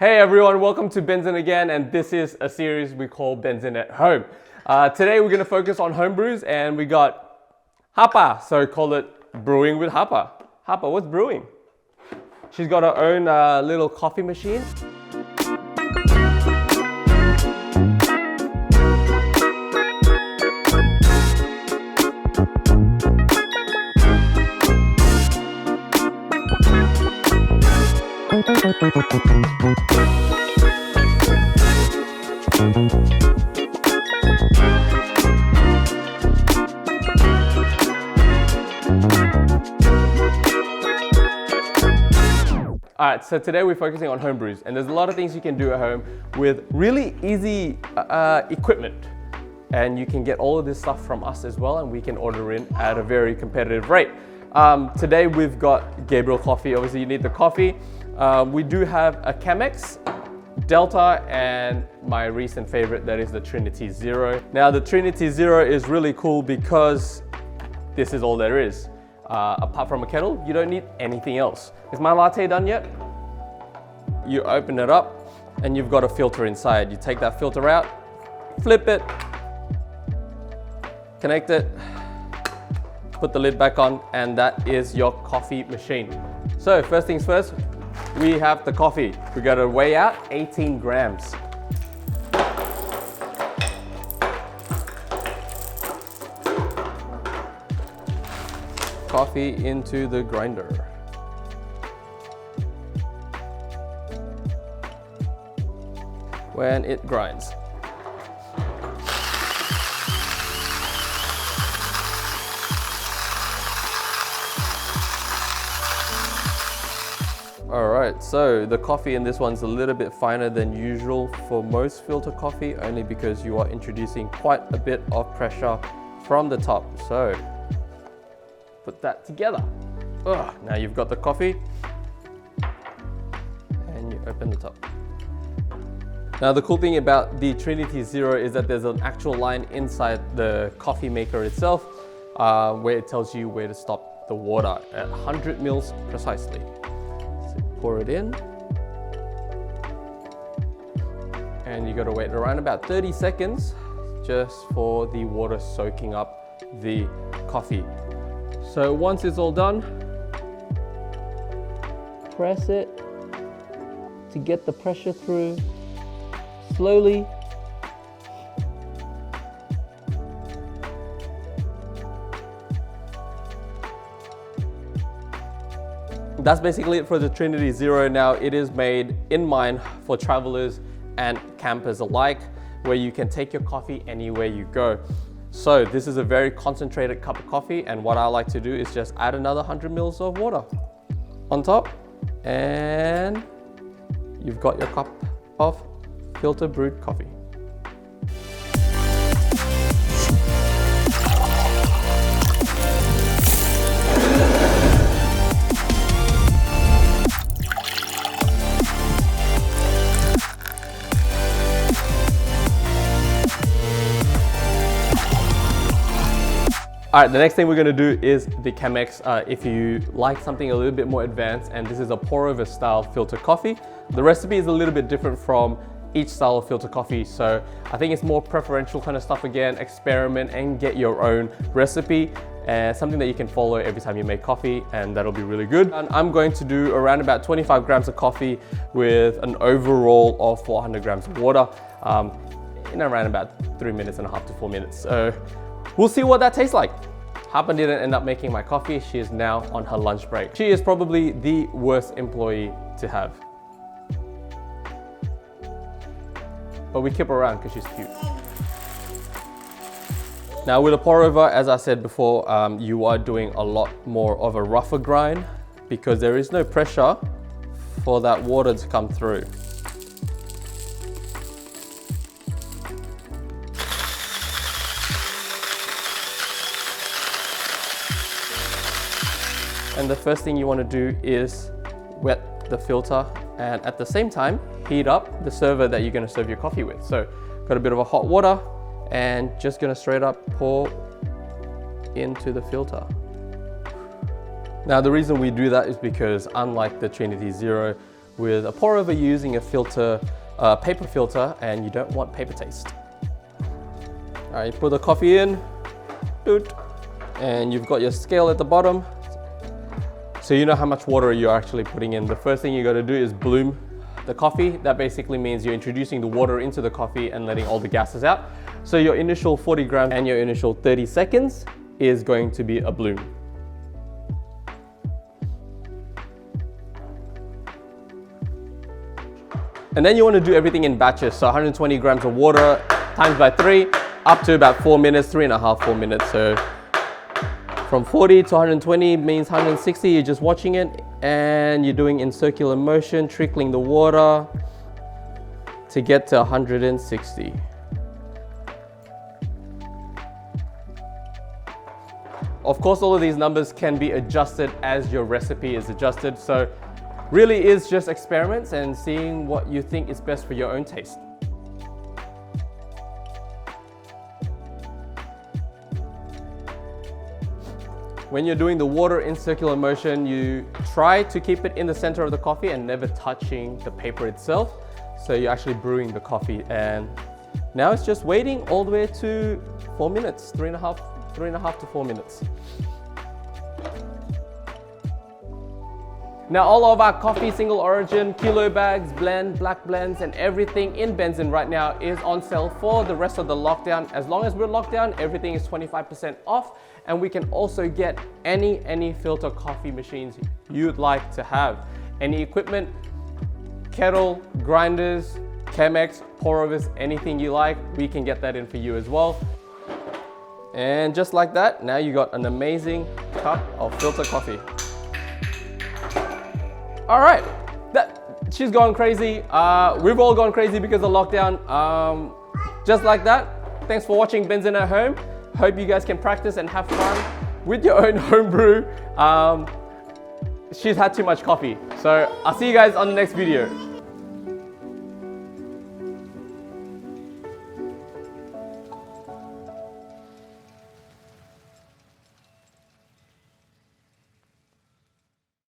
Hey everyone, welcome to Benzin again, and this is a series we call Benzin at Home. Today we're going to focus on home brews, and we got Harper, so call it Brewing with Harper. Harper, what's brewing? She's got her own little coffee machine. Alright, so today we're focusing on home brews, and there's a lot of things you can do at home with really easy equipment. And you can get all of this stuff from us as well, and we can order in at a very competitive rate. Today we've got Gabriel coffee. Obviously you need the coffee. We do have a Chemex, Delta, and my recent favorite, that is the Trinity Zero. Now the Trinity Zero is really cool because this is all there is. Apart from a kettle, you don't need anything else. Is my latte done yet? You open it up and you've got a filter inside. You take that filter out, flip it, connect it, put the lid back on, and that is your coffee machine. So first things first, we have the coffee. We got to weigh out 18 grams. Coffee into the grinder. When it grinds. Alright, so the coffee in this one's a little bit finer than usual for most filter coffee, only because you are introducing quite a bit of pressure from the top. So put that together. Now you've got the coffee, and you open the top. Now the cool thing about the Trinity Zero is that there's an actual line inside the coffee maker itself where it tells you where to stop the water at 100 mils precisely. So pour it in, and you got to wait around about 30 seconds just for the water soaking up the coffee. So once it's all done, press it to get the pressure through slowly. That's basically it for the Trinity Zero. Now it is made in mind for travelers and campers alike, where you can take your coffee anywhere you go. So this is a very concentrated cup of coffee, and what I like to do is just add another 100 mils of water on top, and you've got your cup of filter brewed coffee. All right, the next thing we're gonna do is the Chemex. If you like something a little bit more advanced, and this is a pour over style filter coffee. The recipe is a little bit different from each style of filter coffee. So I think it's more preferential kind of stuff. Again, experiment and get your own recipe, and something that you can follow every time you make coffee, and that'll be really good. And I'm going to do around about 25 grams of coffee with an overall of 400 grams of water in around about 3.5 to 4 minutes. So we'll see what that tastes like. Harper didn't end up making my coffee. She is now on her lunch break. She is probably the worst employee to have. But we keep her around because she's cute. Now with a pour over, as I said before, you are doing a lot more of a rougher grind because there is no pressure for that water to come through. And the first thing you want to do is wet the filter, and at the same time heat up the server that you're going to serve your coffee with. So got a bit of a hot water, and just going to straight up pour into the filter. Now the reason we do that is because unlike the Trinity Zero, With a pour over, you're using a filter, paper filter, and you don't want paper taste. All right, you put the coffee in, and you've got your scale at the bottom. So you know how much water you're actually putting in. The first thing you got to do is bloom the coffee. That basically means you're introducing the water into the coffee and letting all the gases out. So your initial 40 grams and your initial 30 seconds is going to be a bloom. And then you want to do everything in batches. So 120 grams of water times by 3, up to about 4 minutes, 3.5, 4 minutes. So from 40 to 120 means 160. You're just watching it and you're doing in circular motion, trickling the water to get to 160. Of course, all of these numbers can be adjusted as your recipe is adjusted. So really is just experiments and seeing what you think is best for your own taste. When you're doing the water in circular motion, you try to keep it in the center of the coffee and never touching the paper itself. So you're actually brewing the coffee, and now it's just waiting all the way to 4 minutes, 3.5 to 4 minutes. Now all of our coffee, single origin, kilo bags, blend, black blends, and everything in Benzin right now is on sale for the rest of the lockdown. As long as we're locked down, everything is 25% off, and we can also get any filter coffee machines you'd like to have. Any equipment, kettle, grinders, Chemex, pour overs, anything you like, we can get that in for you as well. And just like that, now you got an amazing cup of filter coffee. All right, she's gone crazy. We've all gone crazy because of lockdown. Just like that, thanks for watching Benzin at Home. Hope you guys can practice and have fun with your own home brew. She's had too much coffee. So I'll see you guys on the next video.